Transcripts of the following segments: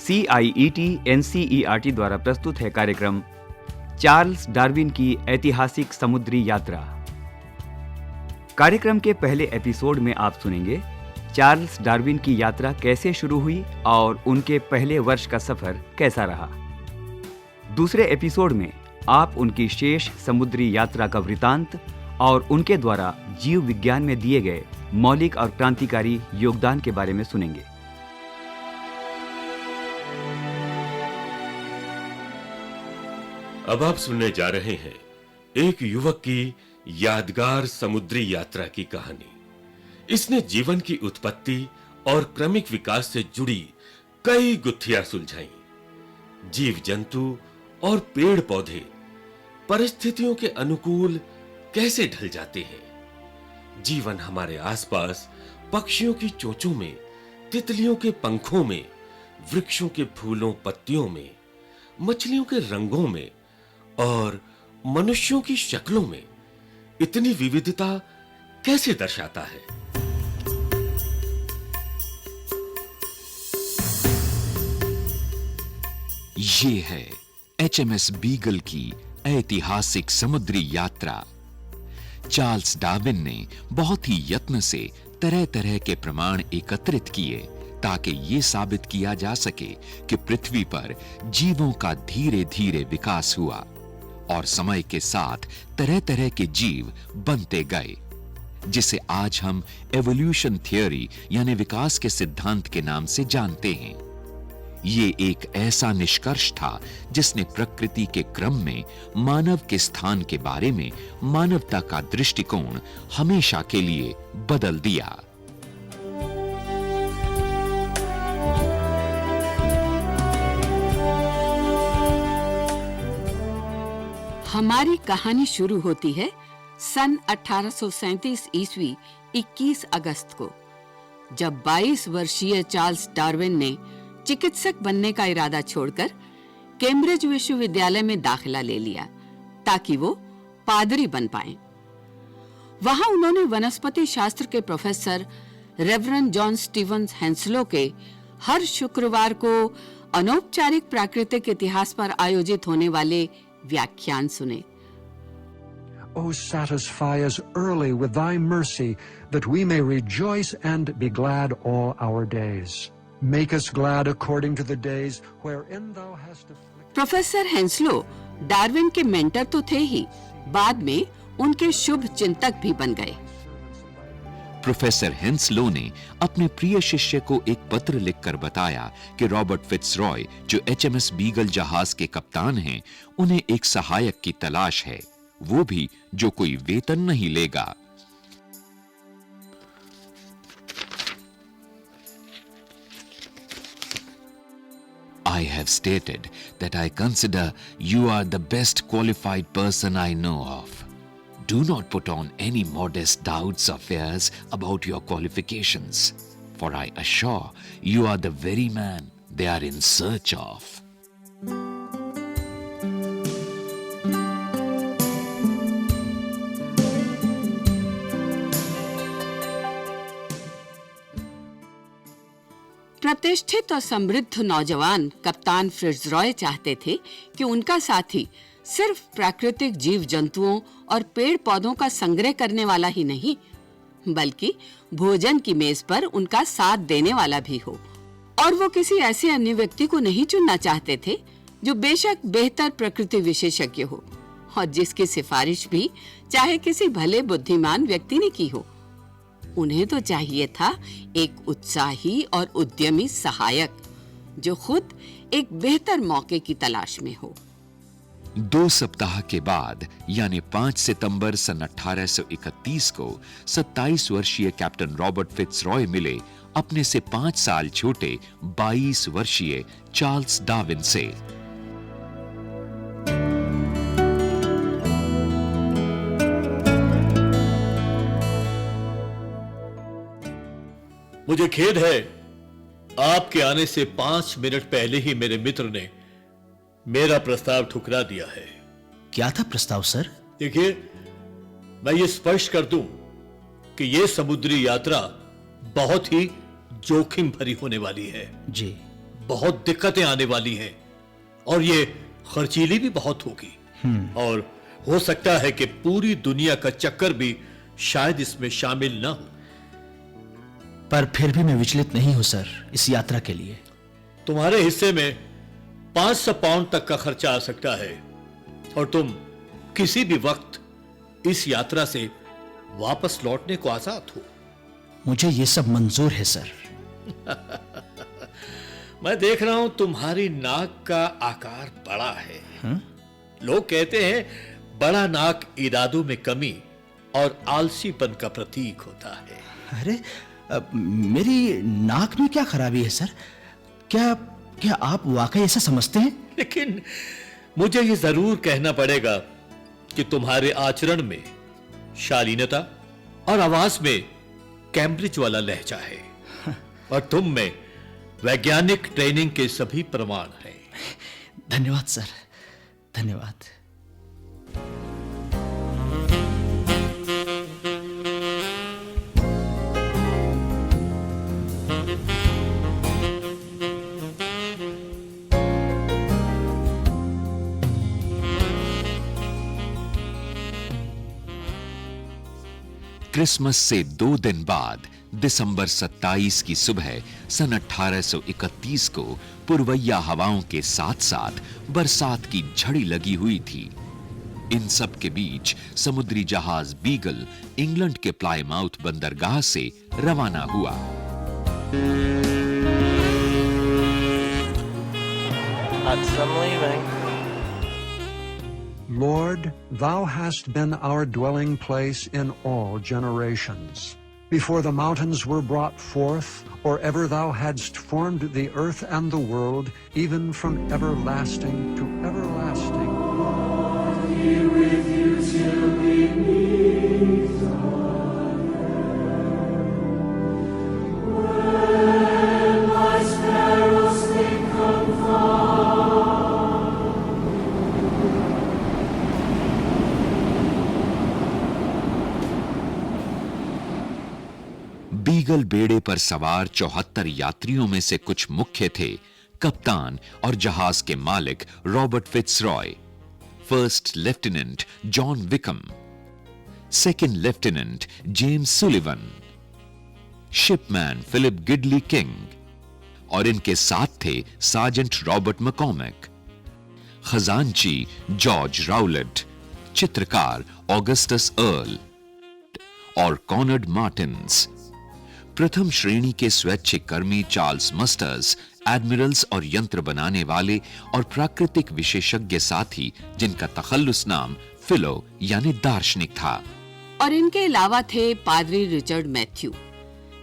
CIET NCERT द्वारा प्रस्तुत है कार्यक्रम चार्ल्स डार्विन की ऐतिहासिक समुद्री यात्रा। कार्यक्रम के पहले एपिसोड में आप सुनेंगे चार्ल्स डार्विन की यात्रा कैसे शुरू हुई और उनके पहले वर्ष का सफर कैसा रहा। दूसरे एपिसोड में आप उनकी शेष समुद्री यात्रा का वृतांत और उनके द्वारा जीव विज्ञान में दिए गए मौलिक और क्रांतिकारी योगदान के बारे में सुनेंगे। अब आप सुनने जा रहे हैं एक युवक की यादगार समुद्री यात्रा की कहानी। इसने जीवन की उत्पत्ति और क्रमिक विकास से जुड़ी कई गुत्थियां सुलझाई। जीव जंतु और पेड़ पौधे परिस्थितियों के अनुकूल कैसे ढल जाते हैं। जीवन हमारे आसपास पक्षियों की चोंचों में, तितलियों के पंखों में, वृक्षों के फूलों पत्तियों में, मछलियों के रंगों में और मनुष्यों की शक्लों में इतनी विविधता कैसे दर्शाता है। ये है HMS बीगल की ऐतिहासिक समुद्री यात्रा। चार्ल्स डार्विन ने बहुत ही यत्न से तरह तरह के प्रमाण एकत्रित किए ताकि ये साबित किया जा सके कि पृथ्वी पर जीवों का धीरे धीरे विकास हुआ और समय के साथ तरह तरह के जीव बनते गए, जिसे आज हम एवोल्यूशन थ्योरी यानी विकास के सिद्धांत के नाम से जानते हैं। ये एक ऐसा निष्कर्ष था जिसने प्रकृति के क्रम में मानव के स्थान के बारे में मानवता का दृष्टिकोण हमेशा के लिए बदल दिया। हमारी कहानी शुरू होती है सन 1837 ईस्वी 21 अगस्त को, जब 22 वर्षीय चार्ल्स डार्विन ने चिकित्सक बनने का इरादा छोड़कर कैम्ब्रिज विश्वविद्यालय में दाखिला ले लिया ताकि वो पादरी बन पाएं। वहां उन्होंने वनस्पति शास्त्र के professor Reverend John Stevens Henslow के हर शुक्रवार को अनौपचारिक प्राकृतिक इतिहास पर आयोजित होने वाले व्याख्यान सुने। O satisfy us early with thy mercy, that we may rejoice and be glad all our days. Make us glad according to the days wherein thou hast afflicted. Professor Henslow Darwin के mentor तो थे ही, बाद में उनके शुभ चिंतक भी बन गए। प्रोफेसर हेंसलो ने अपने प्रिय शिष्य को एक पत्र लिखकर बताया कि रॉबर्ट फिट्जरॉय, जो HMS बीगल जहाज के कप्तान हैं, उन्हें एक सहायक की तलाश है, वो भी जो कोई वेतन नहीं लेगा। I have stated that I consider you are the best qualified person I know of. Do not put on any modest doubts or fears about your qualifications, for I assure you are the very man they are in search of. प्रतिष्ठित और समृद्ध नौजवान कप्तान फिट्जरॉय चाहते थे कि उनका साथी सिर्फ प्राकृतिक जीव जंतुओं और पेड़ पौधों का संग्रह करने वाला ही नहीं, बल्कि भोजन की मेज पर उनका साथ देने वाला भी हो। और वो किसी ऐसे अन्य व्यक्ति को नहीं चुनना चाहते थे जो बेशक बेहतर प्रकृति विशेषज्ञ हो और जिसकी सिफारिश भी चाहे किसी भले बुद्धिमान व्यक्ति ने की हो। उन्हें तो चाहिए था एक उत्साही और उद्यमी सहायक जो खुद एक बेहतर मौके की तलाश में हो। 2 सप्ताह के बाद यानी 5 सितंबर सन 1831 को 27 वर्षीय कैप्टन रॉबर्ट फिट्जरॉय मिले अपने से 5 साल छोटे 22 वर्षीय चार्ल्स डार्विन से। मुझे खेद है, आपके आने से 5 मिनट पहले ही मेरे मित्र ने मेरा प्रस्ताव ठुकरा दिया है। क्या था प्रस्ताव सर? देखिए, मैं ये स्पष्ट कर दूं कि यह समुद्री यात्रा बहुत ही जोखिम भरी होने वाली है। जी। बहुत दिक्कतें आने वाली हैं और ये खर्चीली भी बहुत होगी। और हो सकता है कि पूरी दुनिया का चक्कर भी शायद इसमें शामिल ना हो। पर फिर भी मैं विचलित नहीं हूं सर इस यात्रा के लिए। तुम्हारे हिस्से में 500 पाउंड तक का खर्चा आ सकता है और तुम किसी भी वक्त इस यात्रा से वापस लौटने को आजाद हो। मुझे ये सब मंजूर है सर। मैं देख रहा हूं तुम्हारी नाक का आकार बड़ा है। लोग कहते हैं बड़ा नाक इरादों में कमी और आलसीपन का प्रतीक होता है। अरे मेरी नाक में क्या खराबी है सर? क्या आप वाकई ऐसा समझते हैं? लेकिन मुझे यह जरूर कहना पड़ेगा कि तुम्हारे आचरण में शालीनता और आवाज में कैम्ब्रिज वाला लहजा है और तुम में वैज्ञानिक ट्रेनिंग के सभी प्रमाण हैं। धन्यवाद सर, धन्यवाद। क्रिसमस से 2 दिन बाद दिसंबर 27 की सुबह सन 1831 को पुरवैया हवाओं के साथ साथ बरसात की झड़ी लगी हुई थी। इन सब के बीच समुद्री जहाज बीगल इंग्लैंड के प्लायमाउथ बंदरगाह से रवाना हुआ। Lord, thou hast been our dwelling place in all generations. Before the mountains were brought forth, or ever thou hadst formed the earth and the world, even from everlasting to everlasting. Beagle बेड़े पर सवार 74 यात्रियों में से कुछ मुख्य थे कप्तान और जहाज के मालिक Robert Fitzroy, first lieutenant John Wickham, second lieutenant James Sullivan, shipman Philip Gidley King और इनके साथ थे सार्जेंट रॉबर्ट मैकॉर्मिक, खजांची जॉर्ज राउलेट, चित्रकार ऑगस्टस अर्ल और कॉनर्ड मार्टिन्स, प्रथम श्रेणी के स्वैच्छिक कर्मी चार्ल्स मस्टर्स, एडमिरल्स और यंत्र बनाने वाले और प्राकृतिक विशेषज्ञ साथी जिनका तखल्लुस नाम फिलो यानी दार्शनिक था। और इनके अलावा थे पादरी रिचर्ड मैथ्यू,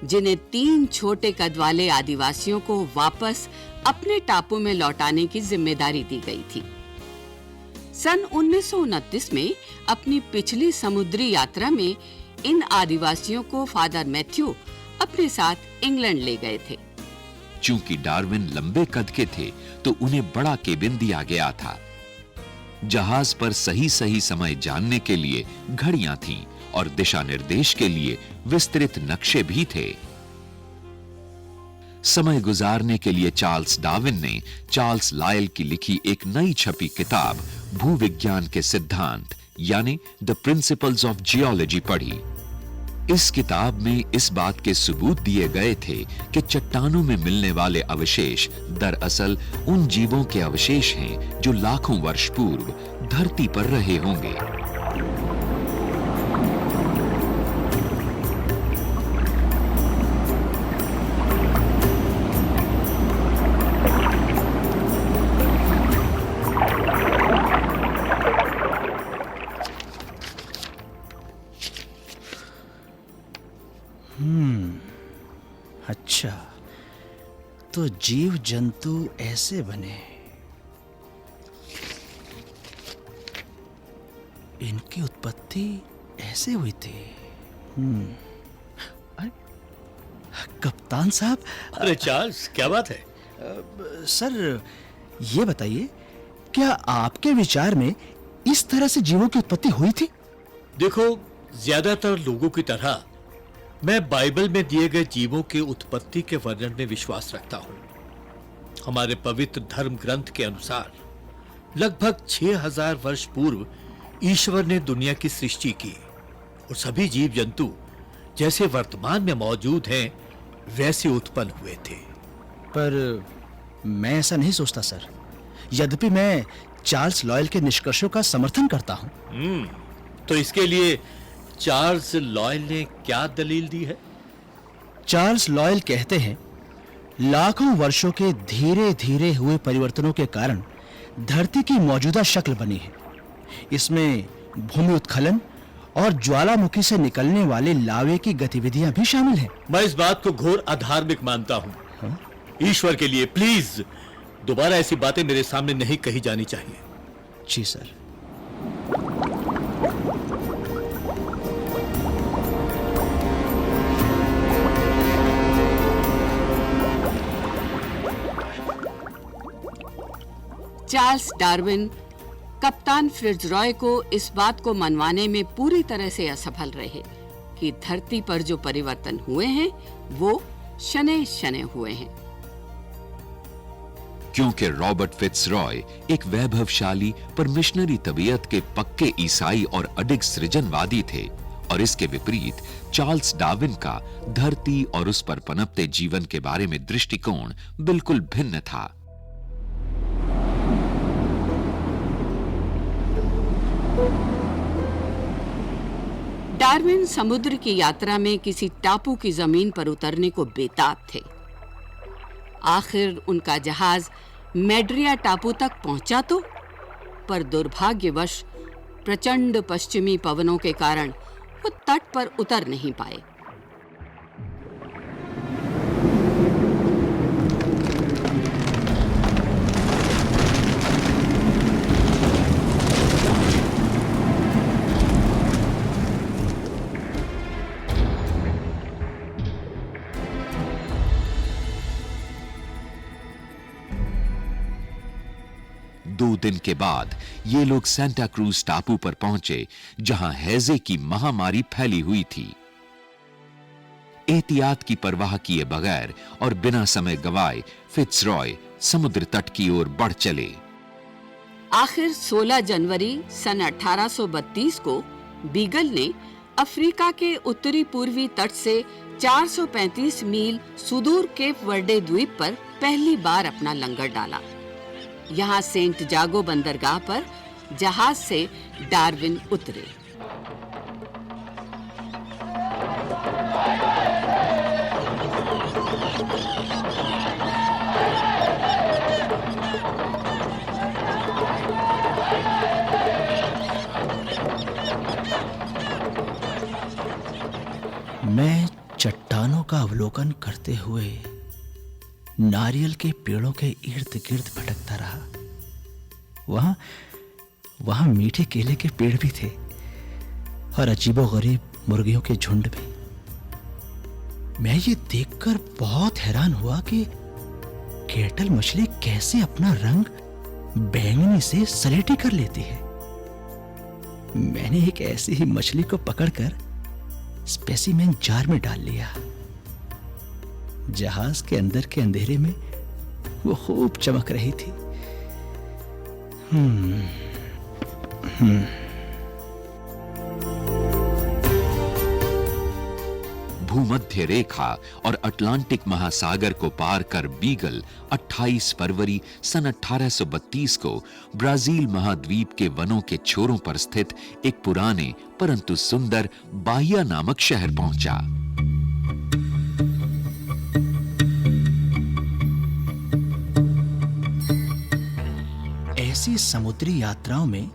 जिन्हें 3 छोटे कद वाले आदिवासियों को वापस अपने टापू में लौटाने की जिम्मेदारी दी गई थी। सन 1929 में अपनी पिछली समुद्री यात्रा में इन आदिवासियों को फादर मैथ्यू अपने साथ इंग्लैंड ले गए थे। चूंकि डार्विन लंबे कद के थे तो उन्हें बड़ा केबिन दिया गया था। जहाज पर सही सही समय जानने के लिए घड़ियां थीं और दिशा निर्देश के लिए विस्तृत नक्शे भी थे। समय गुजारने के लिए चार्ल्स डार्विन ने चार्ल्स लायल की लिखी एक नई छपी किताब भूविज्ञान के सिद्धांत यानी द प्रिंसिपल्स ऑफ जियोलॉजी पढ़ी। इस किताब में इस बात के सबूत दिए गए थे कि चट्टानों में मिलने वाले अवशेष दरअसल उन जीवों के अवशेष हैं जो लाखों वर्ष पूर्व धरती पर रहे होंगे। अच्छा, तो जीव जंतु ऐसे बने। इनकी उत्पत्ति ऐसे हुई थी। अरे कप्तान साहब। अरे चार्ल्स, क्या बात है? सर ये बताइए, क्या आपके विचार में इस तरह से जीवों की उत्पत्ति हुई थी? देखो, ज्यादातर लोगों की तरह मैं बाइबल में दिए गए जीवों के उत्पत्ति के वर्णन में विश्वास रखता हूं हमारे पवित्र धर्म ग्रंथ के अनुसार लगभग 6000 वर्ष पूर्व ईश्वर ने दुनिया की सृष्टि की और सभी जीव जंतु जैसे वर्तमान में मौजूद हैं वैसे उत्पन्न हुए थे। पर मैं ऐसा नहीं सोचता सर। यद्यपि मैं चार्ल्स लॉयल के निष्कर्षों का समर्थन करता हूं। तो इसके लिए चार्ल्स लॉयल ने क्या दलील दी है? चार्ल्स लॉयल कहते हैं, लाखों वर्षों के धीरे धीरे हुए परिवर्तनों के कारण धरती की मौजूदा शक्ल बनी है। इसमें भूमि उत्खनन और ज्वालामुखी से निकलने वाले लावे की गतिविधियां भी शामिल हैं। मैं इस बात को घोर अधार्मिक मानता हूं। ईश्वर के लिए प्लीज दोबारा ऐसी बातें मेरे सामने नहीं कही जानी चाहिए। जी सर। चार्ल्स डार्विन कप्तान फ्रिट्जरॉय को इस बात को मनवाने में पूरी तरह से असफल रहे कि धरती पर जो परिवर्तन हुए हैं वो शनै शनै हुए हैं। क्योंकि रॉबर्ट फिट्जरॉय एक वैभवशाली पर मिशनरी तबीयत के पक्के ईसाई और अडिग सृजनवादी थे, और इसके विपरीत चार्ल्स डार्विन का धरती और उस पर पनपते जीवन के बारे में दृष्टिकोण बिल्कुल भिन्न था। डार्विन समुद्र की यात्रा में किसी टापू की जमीन पर उतरने को बेताब थे। आखिर उनका जहाज मैड्रिया टापू तक पहुंचा तो, पर दुर्भाग्यवश प्रचंड पश्चिमी पवनों के कारण वो तट पर उतर नहीं पाए। दो दिन के बाद ये लोग सेंटा क्रूज टापू पर पहुंचे, जहां हैजे की महामारी फैली हुई थी। एहतियात की परवाह किए बगैर और बिना समय गवाए फिट्जरॉय समुद्र तट की ओर बढ़ चले। आखिर 16 जनवरी सन 1832 को बीगल ने अफ्रीका के उत्तरी पूर्वी तट से 435 मील सुदूर केप वर्डे द्वीप पर पहली बार अपना लंगर डाला। यहाँ सेंट जागो बंदरगाह पर जहाज से डार्विन उतरे। मैं चट्टानों का अवलोकन करते हुए नारियल के पेड़ों के इर्द गिर्द भटकता रहा। वहां मीठे केले के पेड़ भी थे और अजीबोगरीब मुर्गियों के झुंड भी। मैं ये देखकर बहुत हैरान हुआ कि केटल मछली कैसे अपना रंग बैंगनी से सलेटी कर लेती है। मैंने एक ऐसी ही मछली को पकड़कर स्पेसिमेन जार में डाल लिया। जहाज के अंदर के अंधेरे में वो खूब चमक रही थी। भूमध्य रेखा और अटलांटिक महासागर को पार कर बीगल 28 फरवरी सन 1832 को ब्राजील महाद्वीप के वनों के छोरों पर स्थित एक पुराने परंतु सुंदर बाहिया नामक शहर पहुंचा। ऐसी समुद्री यात्राओं में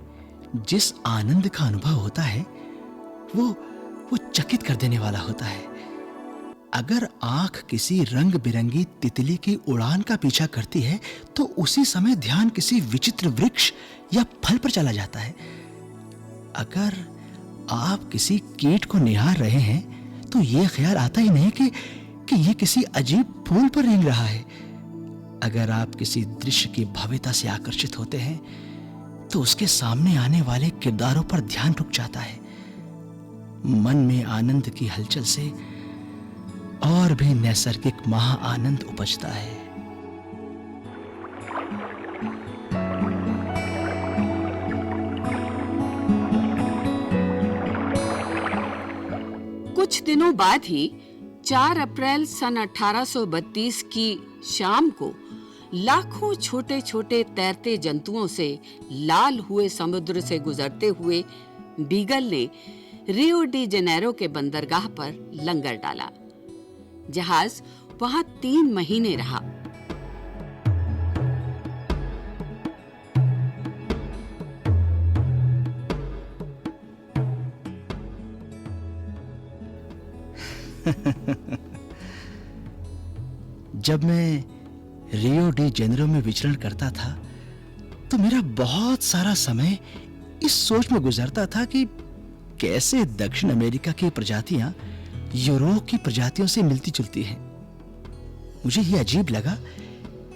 जिस आनंद का अनुभव होता है वो चकित कर देने वाला होता है। अगर आंख किसी रंग बिरंगी तितली की उड़ान का पीछा करती है तो उसी समय ध्यान किसी विचित्र वृक्ष या फल पर चला जाता है। अगर आप किसी कीट को निहार रहे हैं तो यह ख्याल आता ही नहीं कि यह किसी अजीब फूल पर रेंग रहा है। अगर आप किसी दृश्य की भव्यता से आकर्षित होते हैं तो उसके सामने आने वाले किरदारों पर ध्यान रुक जाता है। मन में आनंद की हलचल से और भी नैसर्गिक महा आनंद उपजता है। कुछ दिनों बाद ही 4 अप्रैल सन 1832 की शाम को लाखों छोटे छोटे तैरते जंतुओं से लाल हुए समुद्र से गुजरते हुए बीगल ने रियो डी जेनेरो के बंदरगाह पर लंगर डाला। जहाज वहां 3 महीने रहा। जब मैं रियो डी जेनेरो में विचरण करता था तो मेरा बहुत सारा समय इस सोच में गुजरता था कि कैसे दक्षिण अमेरिका की प्रजातियां यूरोप की प्रजातियों से मिलती जुलती हैं। मुझे यह अजीब लगा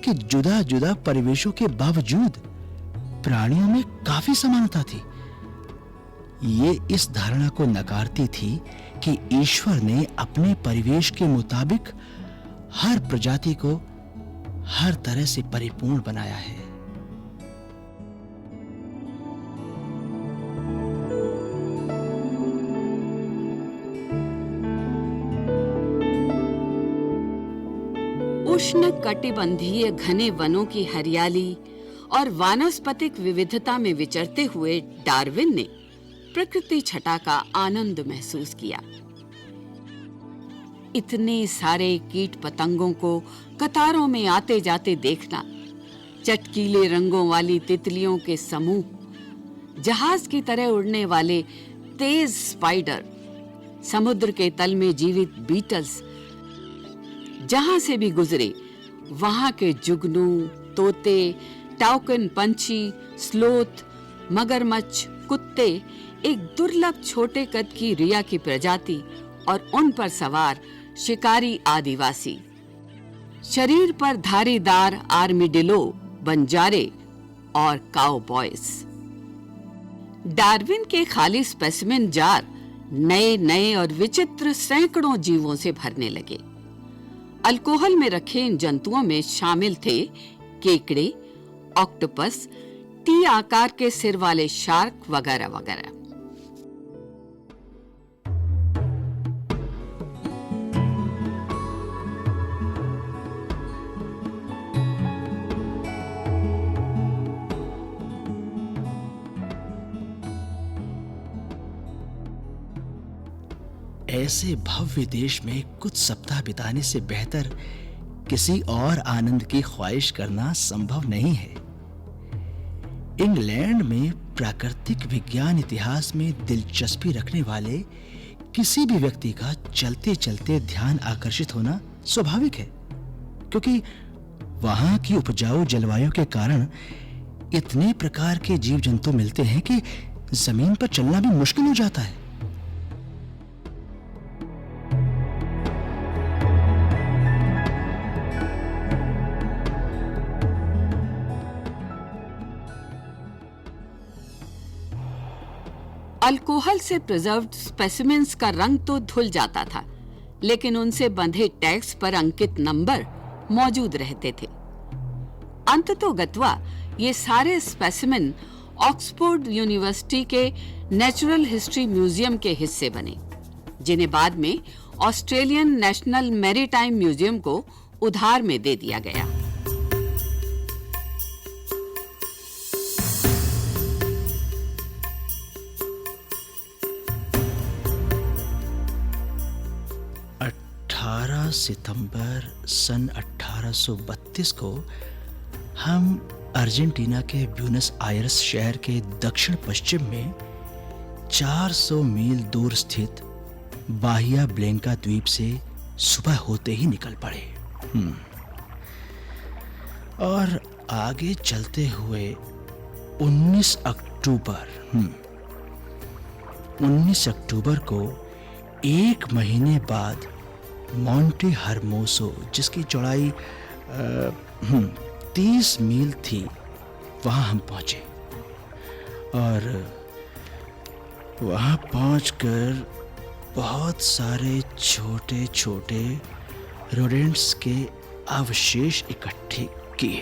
कि जुदा जुदा परिवेशों के बावजूद प्राणियों में काफी समानता थी। ये इस धारणा को नकारती थी कि ईश्वर ने अपने परिवेश के मुताबिक हर प्रजाति को हर तरह से परिपूर्ण बनाया है। उष्ण कटिबंधीय घने वनों की हरियाली और वानस्पतिक विविधता में विचरते हुए डार्विन ने प्रकृति छटा का आनंद महसूस किया। इतने सारे कीट पतंगों को कतारों में आते जाते देखना, चटकीले रंगों वाली तितलियों के समूह, जहाज की तरह उड़ने वाले तेज स्पाइडर, समुद्र के तल में जीवित बीटल्स, जहां से भी गुजरे वहां के जुगनू, तोते, टाउकन पंछी, स्लोथ, मगरमच्छ, कुत्ते, एक दुर्लभ छोटे कद की रिया की प्रजाति और उन पर सवार शिकारी आदिवासी, शरीर पर धारीदार आर्मिडिलो, बंजारे और काउबॉयज। डार्विन के खाली स्पेसिमेन जार नए नए और विचित्र सैकड़ों जीवों से भरने लगे। अल्कोहल में रखे इन जंतुओं में शामिल थे केकड़े, ऑक्टोपस, टी आकार के सिर वाले शार्क वगैरह वगैरह। ऐसे भव्य देश में कुछ सप्ताह बिताने से बेहतर किसी और आनंद की ख्वाहिश करना संभव नहीं है। इंग्लैंड में प्राकृतिक विज्ञान इतिहास में दिलचस्पी रखने वाले किसी भी व्यक्ति का चलते चलते ध्यान आकर्षित होना स्वाभाविक है, क्योंकि वहां की उपजाऊ जलवायु के कारण इतने प्रकार के जीव जंतु मिलते हैं कि जमीन पर चलना भी मुश्किल हो जाता है। अल्कोहल से प्रिजर्व्ड स्पेसिमेंस का रंग तो धुल जाता था, लेकिन उनसे बंधे टैग्स पर अंकित नंबर मौजूद रहते थे। अंततोगत्वा ये सारे स्पेसिमेन ऑक्सफोर्ड यूनिवर्सिटी के नेचुरल हिस्ट्री म्यूजियम के हिस्से बने, जिन्हें बाद में ऑस्ट्रेलियन नेशनल मैरीटाइम म्यूजियम को उधार में दे दिया गया। सितंबर सन 1832 को हम अर्जेंटीना के ब्यूनस आयर्स शहर के दक्षिण पश्चिम में 400 मील दूर स्थित बाहिया ब्लैंका द्वीप से सुबह होते ही निकल पड़े और आगे चलते हुए 19 अक्टूबर को 1 महीने बाद मॉन्टे हर्मोसो, जिसकी चौड़ाई 30 मील थी, वहां हम पहुंचे और वहां पहुंचकर बहुत सारे छोटे छोटे रोडेंट्स के अवशेष इकट्ठे किए।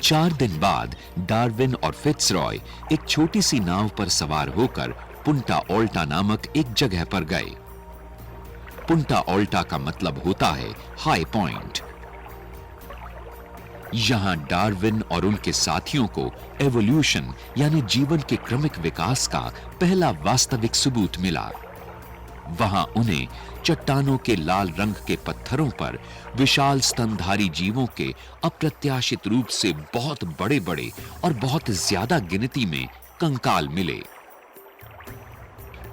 4 दिन बाद डार्विन और फिट्जरॉय एक छोटी सी नाव पर सवार होकर पुंटा ऑल्टा नामक एक जगह पर गए। पुंटा ऑल्टा का मतलब होता है हाई पॉइंट। यहां डार्विन और उनके साथियों को एवोल्यूशन यानी जीवन के क्रमिक विकास का पहला वास्तविक सबूत मिला। वहां उन्हें चट्टानों के लाल रंग के पत्थरों पर विशाल स्तनधारी जीवों के अप्रत्याशित रूप से बहुत बड़े-बड़े और बहुत ज्यादा गिनती में कंकाल मिले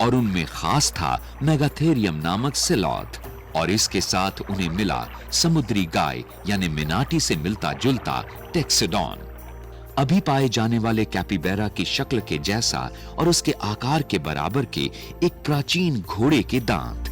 और उनमें खास था मेगाथेरियम नामक सिलॉथ, और इसके साथ उन्हें मिला समुद्री गाय यानी मिनाटी से मिलता जुलता टेक्सोडॉन, अभी पाए जाने वाले कैपिबैरा की शक्ल के जैसा और उसके आकार के बराबर के एक प्राचीन घोड़े के दांत।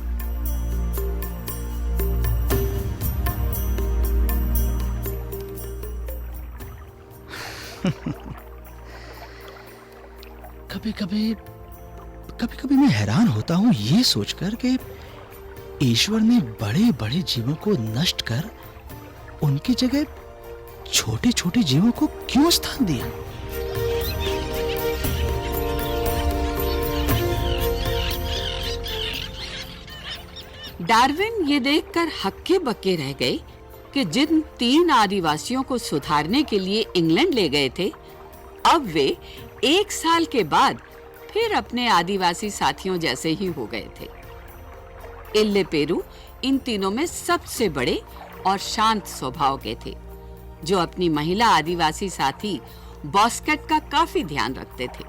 कभी-कभी मैं हैरान होता हूं ये सोचकर कि ईश्वर ने बड़े-बड़े जीवों को नष्ट कर उनकी जगह छोटे-छोटे जीवों को क्यों स्थान दिया? डार्विन ये देखकर हक्के बक्के रह गए कि जिन 3 आदिवासियों को सुधारने के लिए इंग्लैंड ले गए थे, अब वे 1 साल के बाद फिर अपने आदिवासी साथियों जैसे ही हो गए थे। इल्लेपेरू इन तीनों में सबसे बड़े और शांत स्वभाव के थे, जो अपनी महिला आदिवासी साथी बॉस्केट का काफी ध्यान रखते थे।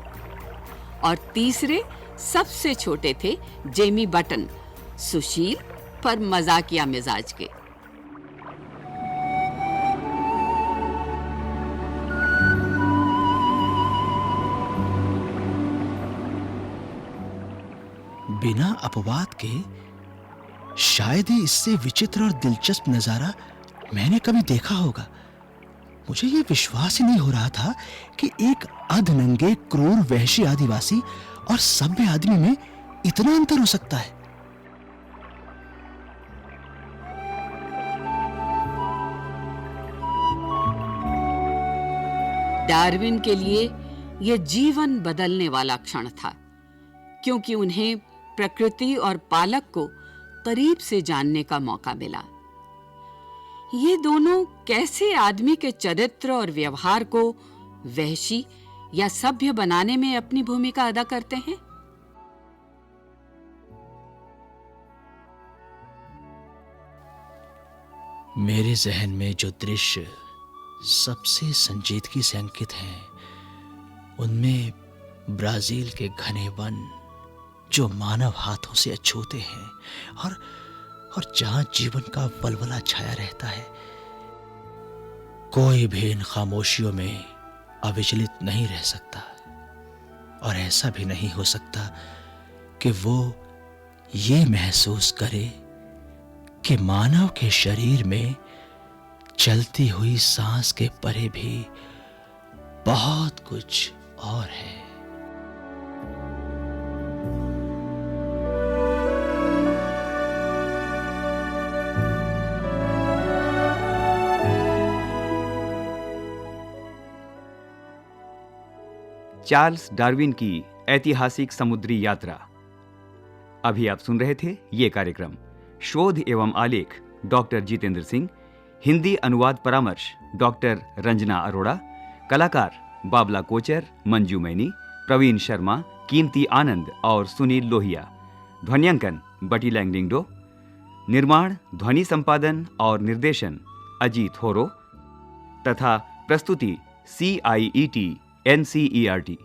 और तीसरे सबसे छोटे थे जेमी बटन, सुशील पर मजाकिया मिजाज के। बिना अपवाद के शायद ही इससे विचित्र और दिलचस्प नजारा मैंने कभी देखा होगा। मुझे यह विश्वास ही नहीं हो रहा था कि एक अधनंगे क्रूर वहशी आदिवासी और सभ्य आदमी में इतना अंतर हो सकता है। डार्विन के लिए यह जीवन बदलने वाला क्षण था, क्योंकि उन्हें प्रकृति और पालक को करीब से जानने का मौका मिला। ये दोनों कैसे आदमी के चरित्र और व्यवहार को वहशी या सभ्य बनाने में अपनी भूमिका अदा करते हैं। मेरे जहन में जो दृश्य सबसे संजीदगी से अंकित हैं, उनमें ब्राजील के घने वन जो मानव हाथों से अछूते हैं और जहां जीवन का वलवला छाया रहता है, कोई भी इन खामोशियों में अविचलित नहीं रह सकता। और ऐसा भी नहीं हो सकता कि वो ये महसूस करे कि मानव के शरीर में चलती हुई सांस के परे भी बहुत कुछ और है। चार्ल्स डार्विन की ऐतिहासिक समुद्री यात्रा। अभी आप सुन रहे थे ये कार्यक्रम। शोध एवं आलेख डॉक्टर जितेंद्र सिंह, हिंदी अनुवाद परामर्श डॉक्टर रंजना अरोड़ा, कलाकार बाबला कोचर, मंजू मैनी, प्रवीण शर्मा, कीमती आनंद और सुनील लोहिया। ध्वन्यांकन बटी लैंगडिंगडो। निर्माण, ध्वनि संपादन और निर्देशन अजीत होरो तथा प्रस्तुति CIET NCERT।